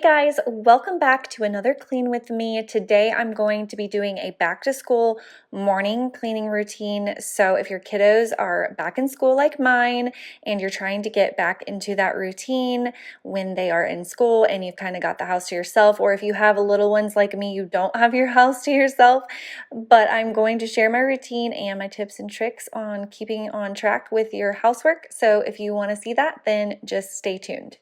guys, welcome back to another clean with me. Today I'm going to be doing a back to school morning cleaning routine. So if your kiddos are back in school like mine and you're trying to get back into that routine when they are in school and you've kind of got the house to yourself, or if you have little ones like me, you don't have your house to yourself, but I'm going to share my routine and my tips and tricks on keeping on track with your housework. So if you want to see that, then just stay tuned.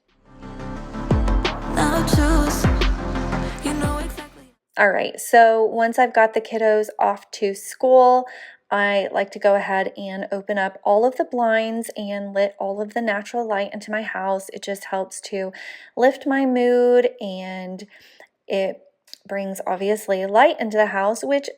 All right, so once I've got the kiddos off to school, I like to go ahead and open up all of the blinds and let all of the natural light into my house. It just helps to lift my mood, and it brings obviously light into the house, which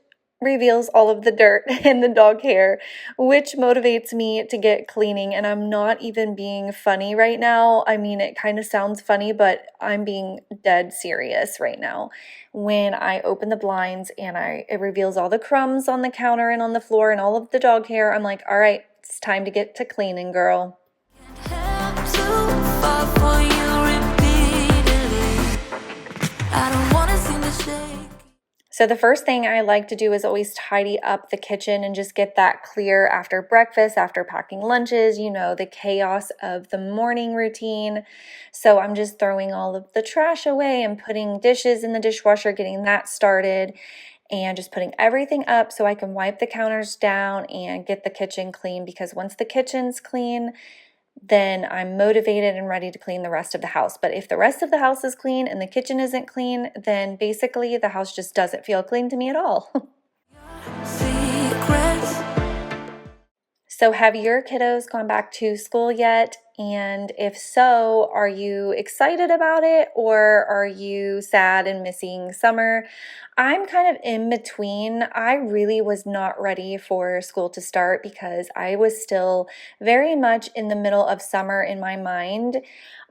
reveals all of the dirt and the dog hair, which motivates me to get cleaning. And I'm not even being funny right now. I mean, it kind of sounds funny, but I'm being dead serious right now. When I open the blinds and it reveals all the crumbs on the counter and on the floor and all of the dog hair, I'm like, all right, it's time to get to cleaning, girl. So the first thing I like to do is always tidy up the kitchen and just get that clear after breakfast, after packing lunches, you know, the chaos of the morning routine. So I'm just throwing all of the trash away and putting dishes in the dishwasher, getting that started, and just putting everything up so I can wipe the counters down and get the kitchen clean, because once the kitchen's clean, then I'm motivated and ready to clean the rest of the house. But if the rest of the house is clean and the kitchen isn't clean, then basically the house just doesn't feel clean to me at all. So have your kiddos gone back to school yet? And if so, are you excited about it, or are you sad and missing summer? I'm kind of in between. I really was not ready for school to start because I was still very much in the middle of summer in my mind.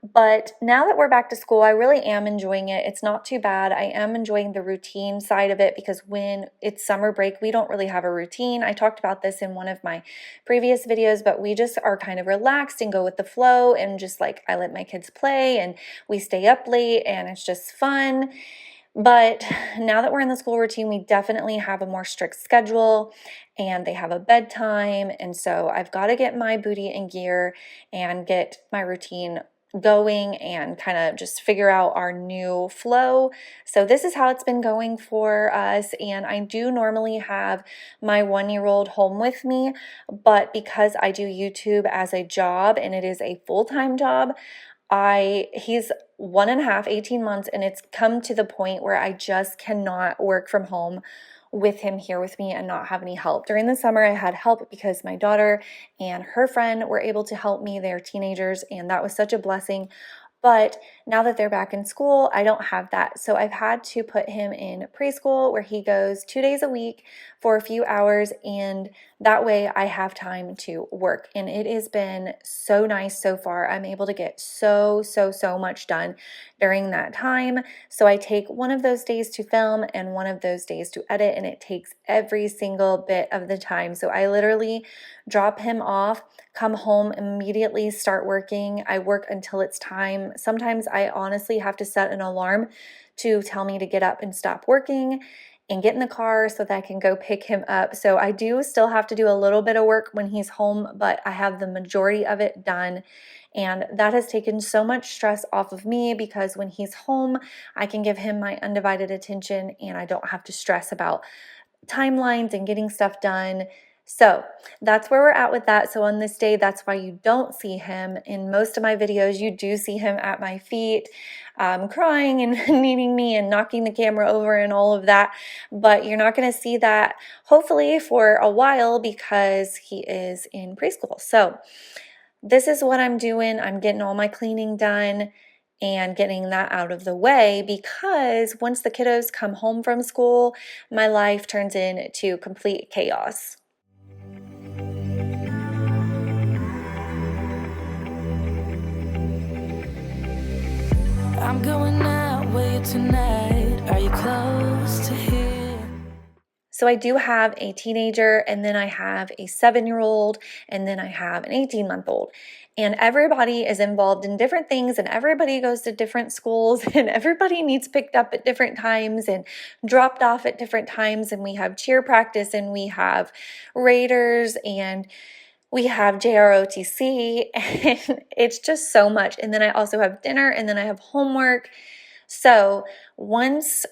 But now that we're back to school, I really am enjoying it. It's not too bad. I am enjoying the routine side of it, because when it's summer break, we don't really have a routine. I talked about this in one of my previous videos, but we just are kind of relaxed and go with the flow, and just like I let my kids play and we stay up late and it's just fun. But now that we're in the school routine, we definitely have a more strict schedule and they have a bedtime. And so I've got to get my booty in gear and get my routine going and kind of just figure out our new flow. So this is how it's been going for us. And I do normally have my 1-year-old home with me, but because I do YouTube as a job and it is a full-time job, he's 1.5, 18 months, and it's come to the point where I just cannot work from home with him here with me and not have any help. During the summer, I had help because my daughter and her friend were able to help me. They're teenagers, and that was such a blessing. But now that they're back in school, I don't have that. So I've had to put him in preschool, where he goes 2 days a week for a few hours, and that way I have time to work. And it has been so nice so far. I'm able to get so much done during that time. So I take one of those days to film and one of those days to edit, and it takes every single bit of the time. So I literally drop him off, come home, immediately start working. I work until it's time. Sometimes I honestly have to set an alarm to tell me to get up and stop working and get in the car so that I can go pick him up. So I do still have to do a little bit of work when he's home, but I have the majority of it done. And that has taken so much stress off of me, because when he's home, I can give him my undivided attention and I don't have to stress about timelines and getting stuff done. So that's where we're at with that. So on this day, that's why you don't see him in most of my videos. You do see him at my feet, crying and needing me and knocking the camera over and all of that. But you're not going to see that, hopefully, for a while, because he is in preschool. So this is what I'm doing. I'm getting all my cleaning done and getting that out of the way, because once the kiddos come home from school, my life turns into complete chaos. I'm going out with you tonight. Are you close to here? So I do have a teenager, and then I have a 7-year-old, and then I have an 18-month-old. And everybody is involved in different things, and everybody goes to different schools, and everybody needs picked up at different times and dropped off at different times. And we have cheer practice, and we have Raiders, and we have JROTC, and it's just so much. And then I also have dinner, and then I have homework. So once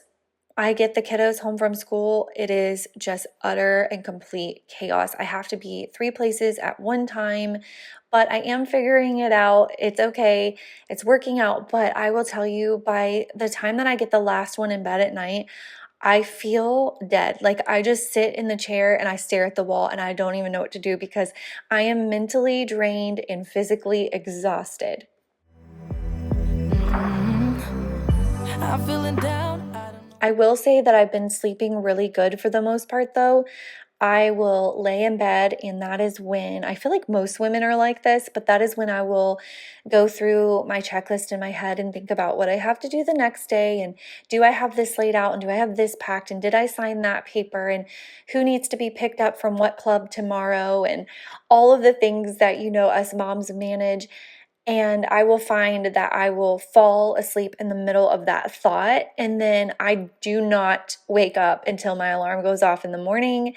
I get the kiddos home from school, it is just utter and complete chaos. I have to be 3 places at one time, but I am figuring it out. It's okay. It's working out. But I will tell you, by the time that I get the last one in bed at night, I feel dead. Like, I just sit in the chair and I stare at the wall and I don't even know what to do because I am mentally drained and physically exhausted. I'm feeling down. I will say that I've been sleeping really good for the most part, though. I will lay in bed, and that is when I feel like most women are like this, but that is when I will go through my checklist in my head and think about what I have to do the next day, and do I have this laid out, and do I have this packed, and did I sign that paper, and who needs to be picked up from what club tomorrow, and all of the things that, us moms manage. And I will find that I will fall asleep in the middle of that thought. And then I do not wake up until my alarm goes off in the morning.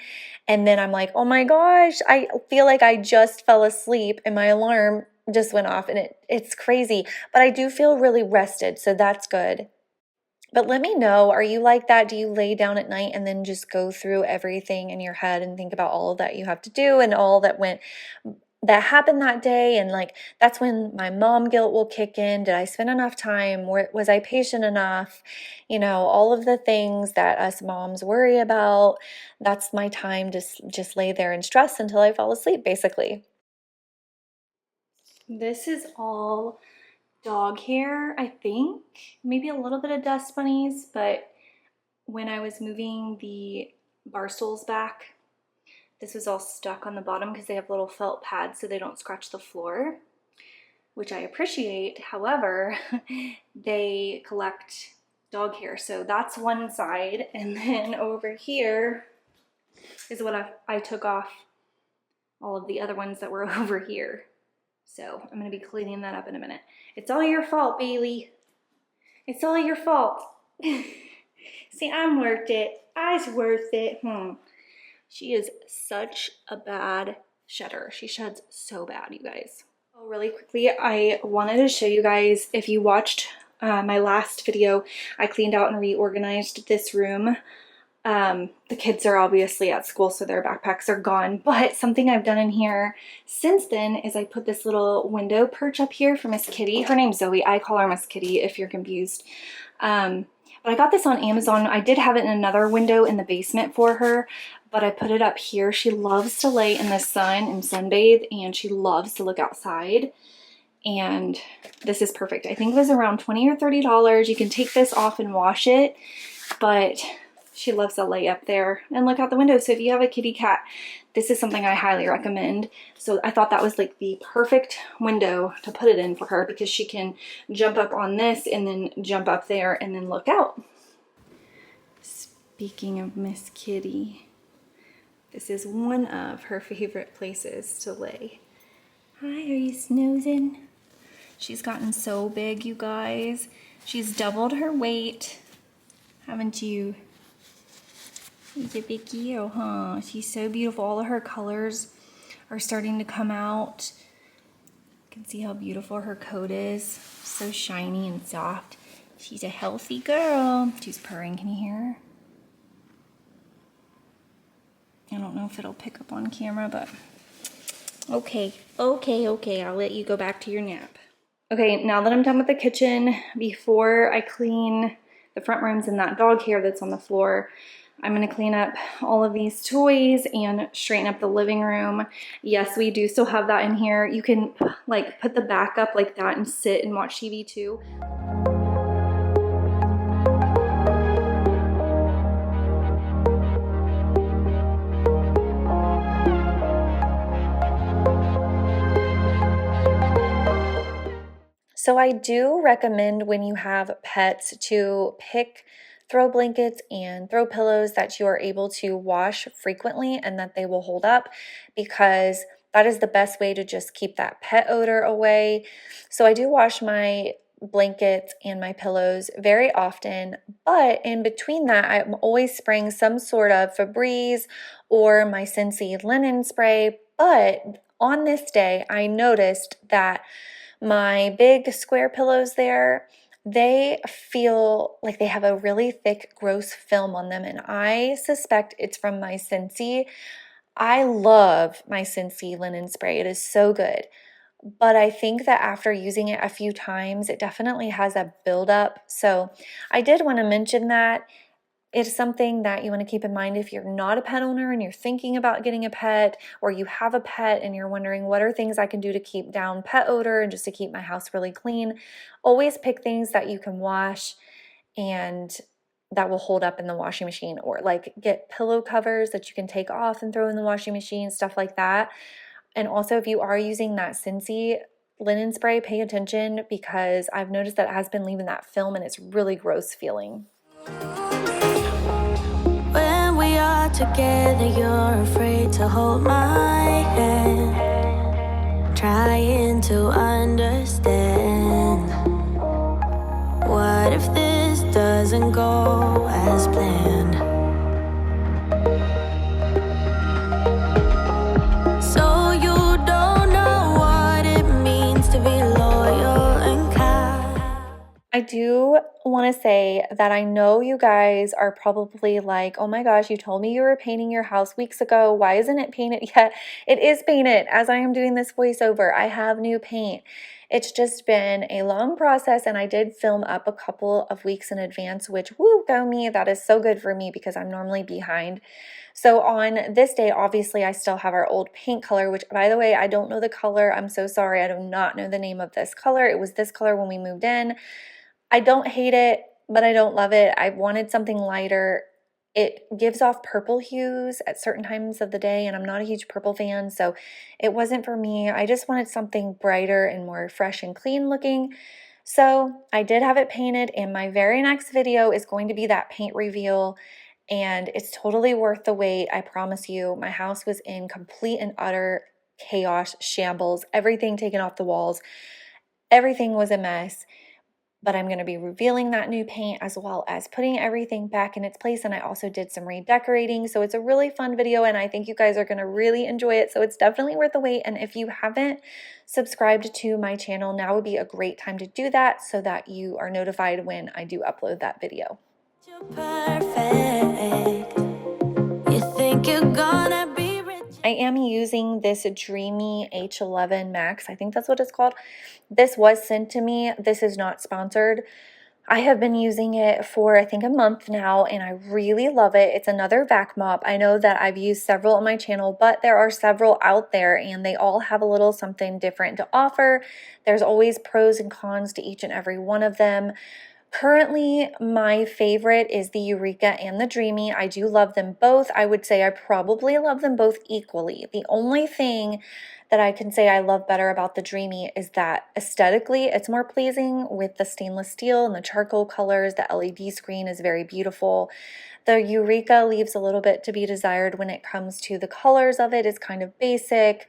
And then I'm like, oh my gosh, I feel like I just fell asleep and my alarm just went off. And it's crazy. But I do feel really rested. So that's good. But let me know, are you like that? Do you lay down at night and then just go through everything in your head and think about all that you have to do and all that happened that day? And like, that's when my mom guilt will kick in. Did I spend enough time? Was I patient enough? All of the things that us moms worry about. That's my time to just lay there and stress until I fall asleep, basically. This is all dog hair, I think. Maybe a little bit of dust bunnies, but when I was moving the bar stools back, this was all stuck on the bottom because they have little felt pads so they don't scratch the floor, which I appreciate. However, they collect dog hair. So that's one side. And then over here is what I took off all of the other ones that were over here. So I'm going to be cleaning that up in a minute. It's all your fault, Bailey. It's all your fault. See, I'm worth it. I's worth it. She is such a bad shedder. She sheds so bad, you guys. Oh, really quickly, I wanted to show you guys, if you watched my last video, I cleaned out and reorganized this room. The kids are obviously at school, so their backpacks are gone, but something I've done in here since then is I put this little window perch up here for Miss Kitty. Her name's Zoe. I call her Miss Kitty if you're confused. But I got this on Amazon. I did have it in another window in the basement for her, but I put it up here. She loves to lay in the sun and sunbathe, and she loves to look outside. And this is perfect. I think it was around $20 or $30. You can take this off and wash it, but she loves to lay up there and look out the window. So if you have a kitty cat, this is something I highly recommend. So I thought that was like the perfect window to put it in for her because she can jump up on this and then jump up there and then look out. Speaking of Miss Kitty, this is one of her favorite places to lay. Hi, are you snoozing? She's gotten so big, you guys. She's doubled her weight, haven't you? She's a big girl, huh? She's so beautiful. All of her colors are starting to come out. You can see how beautiful her coat is. So shiny and soft. She's a healthy girl. She's purring. Can you hear her? I don't know if it'll pick up on camera, but okay. I'll let you go back to your nap. Okay, now that I'm done with the kitchen, before I clean the front rooms and that dog hair that's on the floor, I'm going to clean up all of these toys and straighten up the living room. Yes, we do still have that in here. You can like put the back up like that and sit and watch TV too. So I do recommend when you have pets to pick throw blankets and throw pillows that you are able to wash frequently and that they will hold up, because that is the best way to just keep that pet odor away. So I do wash my blankets and my pillows very often, but in between that, I'm always spraying some sort of Febreze or my Scentsy linen spray. But on this day, I noticed that my big square pillows there, they feel like they have a really thick, gross film on them, and I suspect it's from my Scentsy. I love my Scentsy linen spray. It is so good. But I think that after using it a few times, it definitely has a buildup. So I did want to mention that. It's something that you want to keep in mind if you're not a pet owner and you're thinking about getting a pet, or you have a pet and you're wondering what are things I can do to keep down pet odor and just to keep my house really clean. Always pick things that you can wash and that will hold up in the washing machine, or like get pillow covers that you can take off and throw in the washing machine, stuff like that. And also, if you are using that Scentsy linen spray, pay attention, because I've noticed that it has been leaving that film and it's really gross feeling. When we are together, you're afraid to hold my hand, trying to understand. What if this doesn't go as planned? So you don't know what it means to be loyal and kind. I do want to say that I know you guys are probably like, oh my gosh, you told me you were painting your house weeks ago. Why isn't it painted yet? It is painted. As I am doing this voiceover, I have new paint. It's just been a long process, and I did film up a couple of weeks in advance, which, woo, go me, that is so good for me because I'm normally behind. So on this day, obviously, I still have our old paint color, which, by the way, I don't know the color. I'm so sorry. I do not know the name of this color. It was this color when we moved in. I don't hate it, but I don't love it. I wanted something lighter. It gives off purple hues at certain times of the day, and I'm not a huge purple fan, so it wasn't for me. I just wanted something brighter and more fresh and clean looking. So I did have it painted, and my very next video is going to be that paint reveal, and it's totally worth the wait. I promise you. My house was in complete and utter chaos, shambles, everything taken off the walls. Everything was a mess. But I'm going to be revealing that new paint as well as putting everything back in its place. And I also did some redecorating. So it's a really fun video, and I think you guys are going to really enjoy it. So it's definitely worth the wait. And if you haven't subscribed to my channel, now would be a great time to do that so that you are notified when I do upload that video. You're perfect. You think you're gonna be rich. I am using this Dreamy H11 Max. I think that's what it's called. This was sent to me. This is not sponsored. I have been using it for I think a month now, and I really love it. It's another vac mop. I know that I've used several on my channel, but there are several out there, and they all have a little something different to offer. There's always pros and cons to each and every one of them. Currently, my favorite is the Eureka and the Dreamy. I do love them both. I would say I probably love them both equally. The only thing that I can say I love better about the Dreamy is that aesthetically it's more pleasing with the stainless steel and the charcoal colors. The LED screen is very beautiful. The Eureka leaves a little bit to be desired when it comes to the colors of it. It's kind of basic,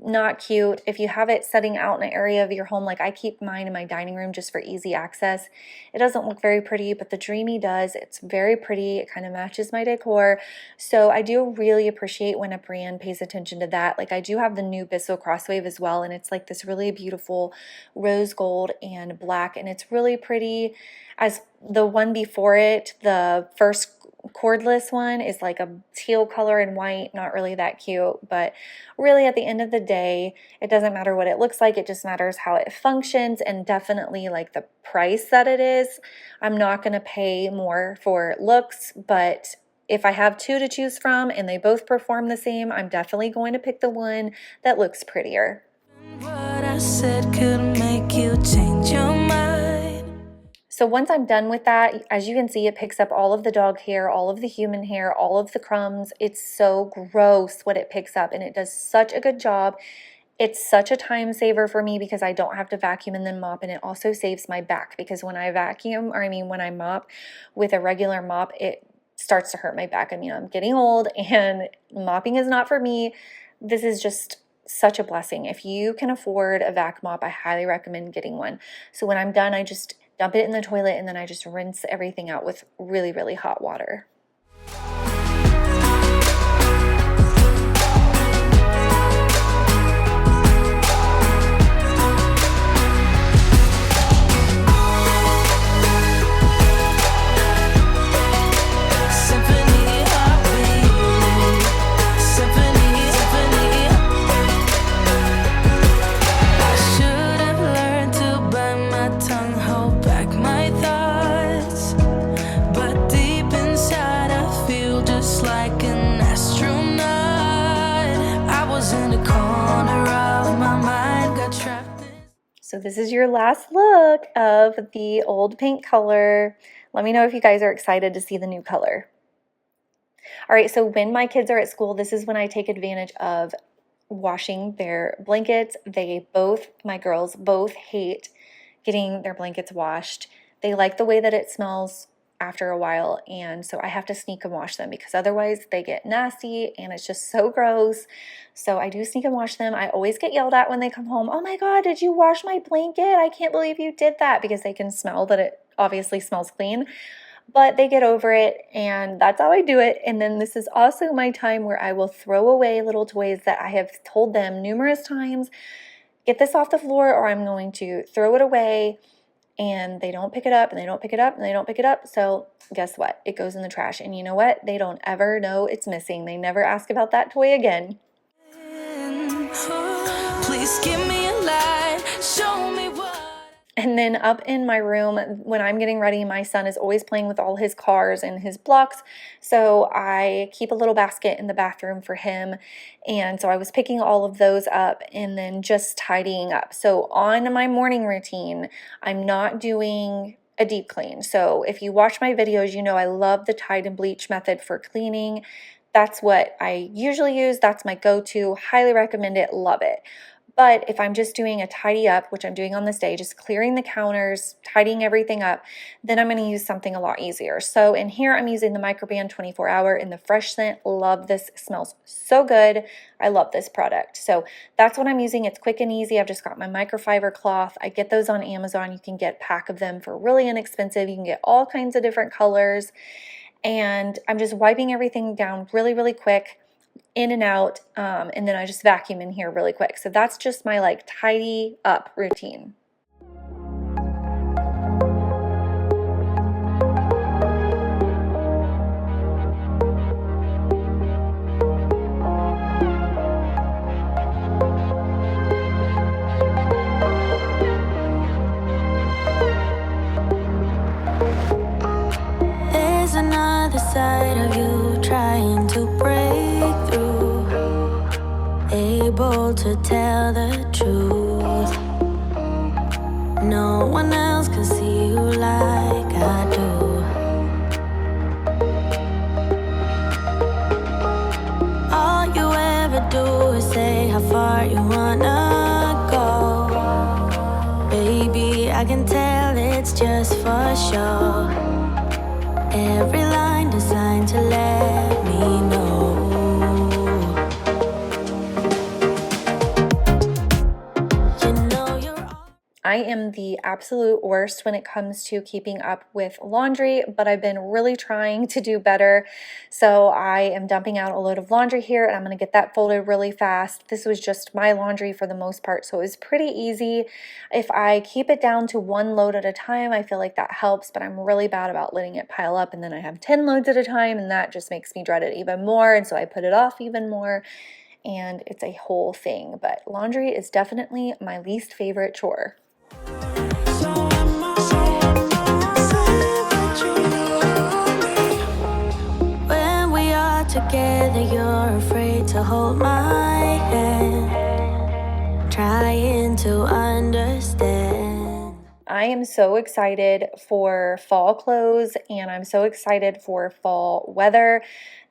not cute. If you have it setting out in an area of your home, like I keep mine in my dining room just for easy access, it doesn't look very pretty, but the Dreamy does. It's very pretty. It kind of matches my decor. So I do really appreciate when a brand pays attention to that. Like I do have the new Bissell Crosswave as well, and it's like this really beautiful rose gold and black, and it's really pretty. As the one before it, the first cordless one is like a teal color and white, not really that cute, but really at the end of the day, it doesn't matter what it looks like, it just matters how it functions, and definitely like the price that it is. I'm not going to pay more for looks, but if I have two to choose from and they both perform the same, I'm definitely going to pick the one that looks prettier. What I said could make you change your mind. So once I'm done with that, as you can see, it picks up all of the dog hair, all of the human hair, all of the crumbs. It's so gross what it picks up, and it does such a good job It's such a time saver for me because I don't have to vacuum and then mop, and it also saves my back because when I vacuum, or I mean when I mop with a regular mop, it starts to hurt my back. I mean, I'm getting old and mopping is not for me. This is just such a blessing. If you can afford a vac mop, I highly recommend getting one. So when I'm done, I just dump it in the toilet and then I just rinse everything out with really, really hot water. So this is your last look of the old paint color. Let me know if you guys are excited to see the new color. All right, so when my kids are at school, this is when I take advantage of washing their blankets. My girls both hate getting their blankets washed. They like the way that it smells after a while, and so I have to sneak and wash them because otherwise they get nasty and it's just so gross. So I do sneak and wash them. I always get yelled at when they come home. Oh my God, did you wash my blanket? I can't believe you did that, because they can smell that it obviously smells clean. But they get over it, and that's how I do it. And then this is also my time where I will throw away little toys that I have told them numerous times, get this off the floor or I'm going to throw it away. And they don't pick it up, and they don't pick it up, and they don't pick it up. So guess what? It goes in the trash. And you know what? They don't ever know it's missing. They never ask about that toy again. Please give me a light. Show me what. And then up in my room, when I'm getting ready, my son is always playing with all his cars and his blocks. So I keep a little basket in the bathroom for him. And so I was picking all of those up and then just tidying up. So on my morning routine, I'm not doing a deep clean. So if you watch my videos, you know I love the Tide and Bleach method for cleaning. That's what I usually use. That's my go-to. Highly recommend it. Love it. But if I'm just doing a tidy up, which I'm doing on this day, just clearing the counters, tidying everything up, then I'm going to use something a lot easier. So in here, I'm using the Microban 24 Hour in the fresh scent. Love this. It smells so good. I love this product. So that's what I'm using. It's quick and easy. I've just got my microfiber cloth. I get those on Amazon. You can get a pack of them for really inexpensive. You can get all kinds of different colors. And I'm just wiping everything down really, really quick, in and out, and then I just vacuum in here really quick. So that's just my like tidy up routine. There's another side of you trying to break through, able to tell the truth. No one else can see you like I do. All you ever do is say how far you wanna go. Baby, I can tell it's just for show. Every line designed to let me know. I am the absolute worst when it comes to keeping up with laundry, but I've been really trying to do better. So I am dumping out a load of laundry here, and I'm going to get that folded really fast. This was just my laundry for the most part, so it was pretty easy. If I keep it down to one load at a time, I feel like that helps, but I'm really bad about letting it pile up, and then I have 10 loads at a time, and that just makes me dread it even more, and so I put it off even more, and it's a whole thing. But laundry is definitely my least favorite chore. When we are together, you're afraid to hold my hand, trying to understand. I I am so excited for fall clothes and I'm so excited for fall weather.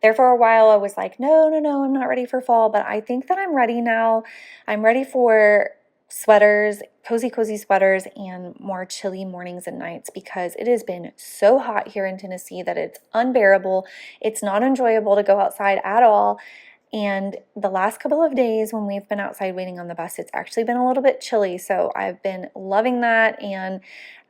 There for a while, I was like, no, no, no, I'm not ready for fall, but I think that I'm ready now. I'm ready for sweaters, cozy, cozy sweaters, and more chilly mornings and nights because it has been so hot here in Tennessee that it's unbearable. It's not enjoyable to go outside at all. And the last couple of days when we've been outside waiting on the bus, it's actually been a little bit chilly. So I've been loving that. And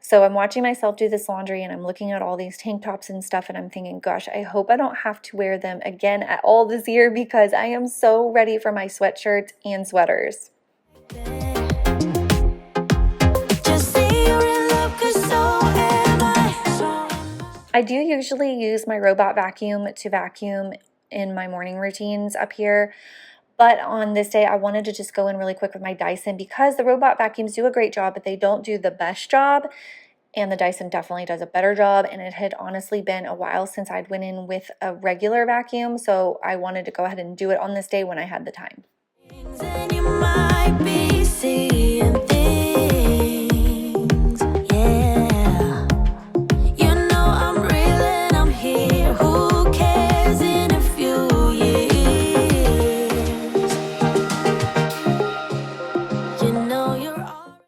so I'm watching myself do this laundry and I'm looking at all these tank tops and stuff and I'm thinking, gosh, I hope I don't have to wear them again at all this year because I am so ready for my sweatshirts and sweaters. I do usually use my robot vacuum to vacuum in my morning routines up here. But on this day, I wanted to just go in really quick with my Dyson because the robot vacuums do a great job, but they don't do the best job. And the Dyson definitely does a better job. And it had honestly been a while since I'd went in with a regular vacuum. So I wanted to go ahead and do it on this day when I had the time.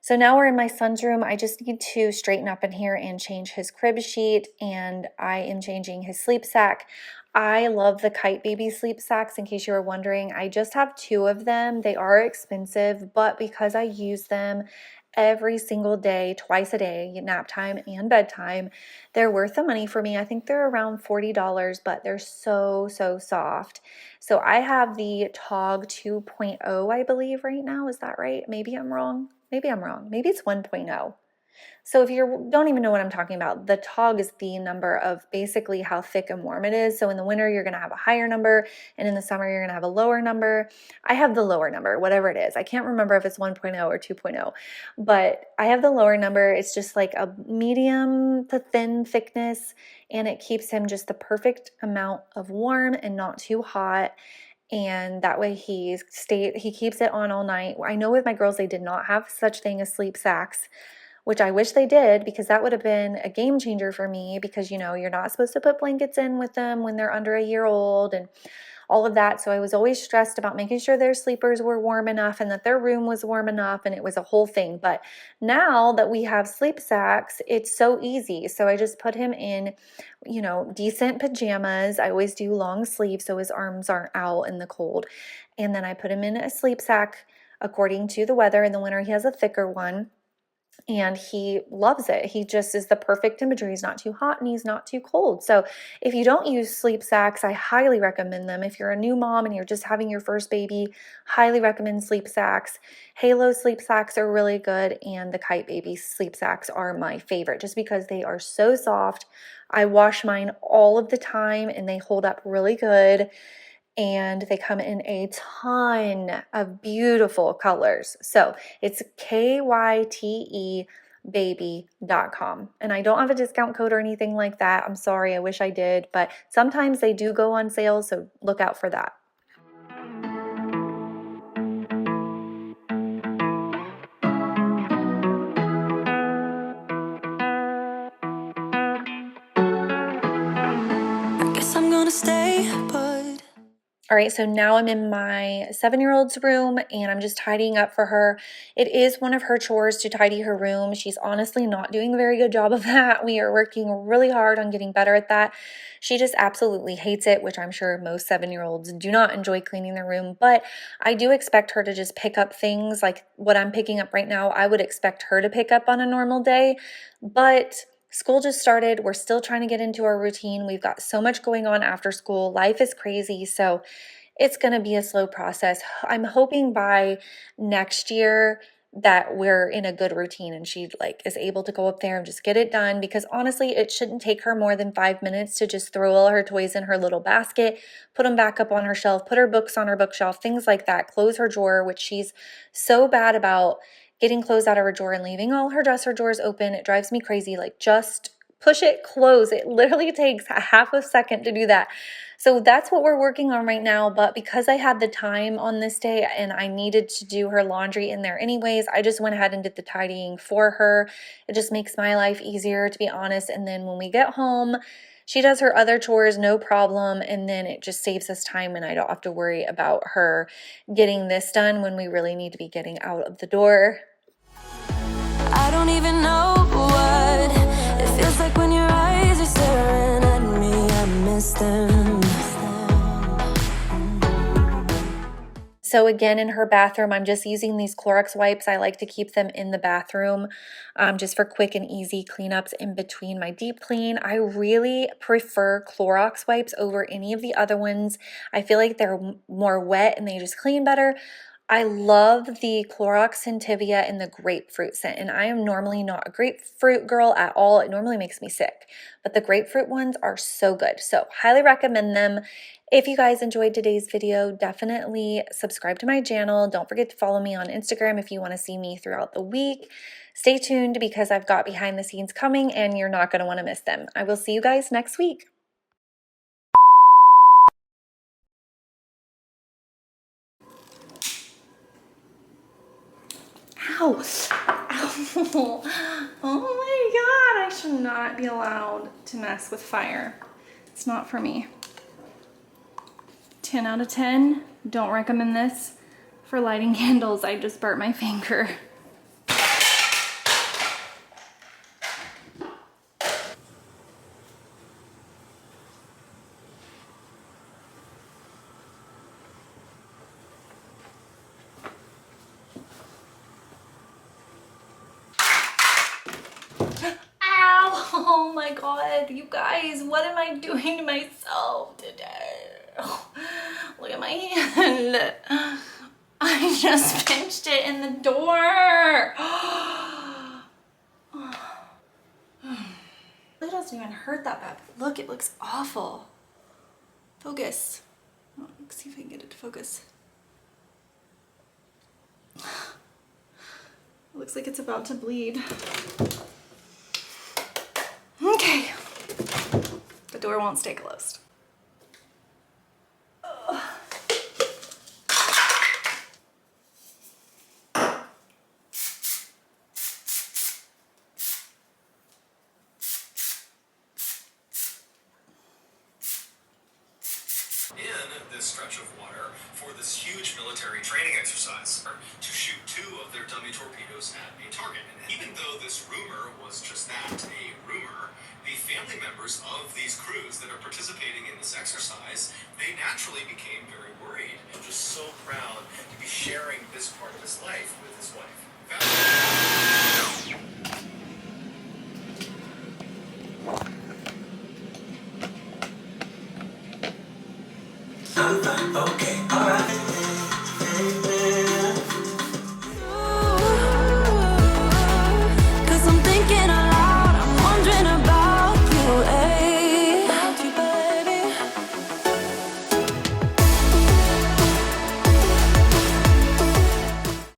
So now we're in my son's room. I just need to straighten up in here and change his crib sheet, and I am changing his sleep sack. I love the Kite Baby sleep sacks, in case you were wondering. I just have 2 of them. They are expensive, but because I use them every single day, twice a day, nap time and bedtime, they're worth the money for me. I think they're around $40, but they're so, so soft. So I have the Tog 2.0, I believe right now. Is that right? Maybe I'm wrong. Maybe I'm wrong. Maybe it's 1.0. So if you don't even know what I'm talking about, the Tog is the number of basically how thick and warm it is. So in the winter, you're going to have a higher number, and in the summer, you're going to have a lower number. I have the lower number, whatever it is. I can't remember if it's 1.0 or 2.0, but I have the lower number. It's just like a medium to thin thickness, and it keeps him just the perfect amount of warm and not too hot. And that way he keeps it on all night. I know with my girls, they did not have such thing as sleep sacks, which I wish they did because that would have been a game changer for me because, you're not supposed to put blankets in with them when they're under a year old and all of that. So I was always stressed about making sure their sleepers were warm enough and that their room was warm enough, and it was a whole thing. But now that we have sleep sacks, it's so easy. So I just put him in, decent pajamas. I always do long sleeves so his arms aren't out in the cold. And then I put him in a sleep sack according to the weather. In the winter, he has a thicker one. And he loves it. He just is the perfect temperature. He's not too hot and he's not too cold. So if you don't use sleep sacks, I highly recommend them. If you're a new mom and you're just having your first baby, highly recommend sleep sacks. Halo sleep sacks are really good, and the Kite Baby sleep sacks are my favorite just because they are so soft. I wash mine all of the time and they hold up really good. And they come in a ton of beautiful colors. So it's kytebaby.com. And I don't have a discount code or anything like that. I'm sorry, I wish I did, but sometimes they do go on sale, so look out for that. I guess I'm gonna stay put. All right, so now I'm in my 7-year-old's room and I'm just tidying up for her. It is one of her chores to tidy her room. She's honestly not doing a very good job of that. We are working really hard on getting better at that. She just absolutely hates it, which I'm sure most 7-year-olds do not enjoy cleaning their room. But I do expect her to just pick up things like what I'm picking up right now. I would expect her to pick up on a normal day, but school just started. We're still trying to get into our routine. We've got so much going on after school. Life is crazy. So it's going to be a slow process. I'm hoping by next year that we're in a good routine and she is able to go up there and just get it done, because honestly, it shouldn't take her more than 5 minutes to just throw all her toys in her little basket, put them back up on her shelf, put her books on her bookshelf, things like that, close her drawer, which she's so bad about getting clothes out of her drawer and leaving all her dresser drawers open. It drives me crazy. Just push it, close. It literally takes a half a second to do that. So that's what we're working on right now. But because I had the time on this day and I needed to do her laundry in there anyways, I just went ahead and did the tidying for her. It just makes my life easier, to be honest. And then when we get home, she does her other chores, no problem. And then it just saves us time and I don't have to worry about her getting this done when we really need to be getting out of the door. I don't even know what it feels like when your eyes are staring at me. I miss them. So again, in her bathroom, I'm just using these Clorox wipes. I like to keep them in the bathroom just for quick and easy cleanups in between my deep clean. I really prefer Clorox wipes over any of the other ones. I feel like they're more wet and they just clean better. I love the Clorox Scentivia in the grapefruit scent, and I am normally not a grapefruit girl at all. It normally makes me sick, but the grapefruit ones are so good. So highly recommend them. If you guys enjoyed today's video, definitely subscribe to my channel. Don't forget to follow me on Instagram if you want to see me throughout the week. Stay tuned because I've got behind the scenes coming and you're not going to want to miss them. I will see you guys next week. Ow. Ow. Oh my God, I should not be allowed to mess with fire. It's not for me. 10 out of 10. Don't recommend this for lighting candles. I just burnt my finger. Ow! Oh my God, you guys, what am I doing to myself today? Oh, look at my hand. I just pinched it in the door. It doesn't even hurt that bad. Look, it looks awful. Focus. Oh, let's see if I can get it to focus. It looks like it's about to bleed. Okay. The door won't stay closed. In this stretch of water for this huge military training exercise to shoot 2 of their dummy torpedoes at a target. And even though this rumor was just that, a rumor, the family members of these crews that are participating in this exercise, they naturally became very worried. I'm just so proud to be sharing this part of his life with his wife.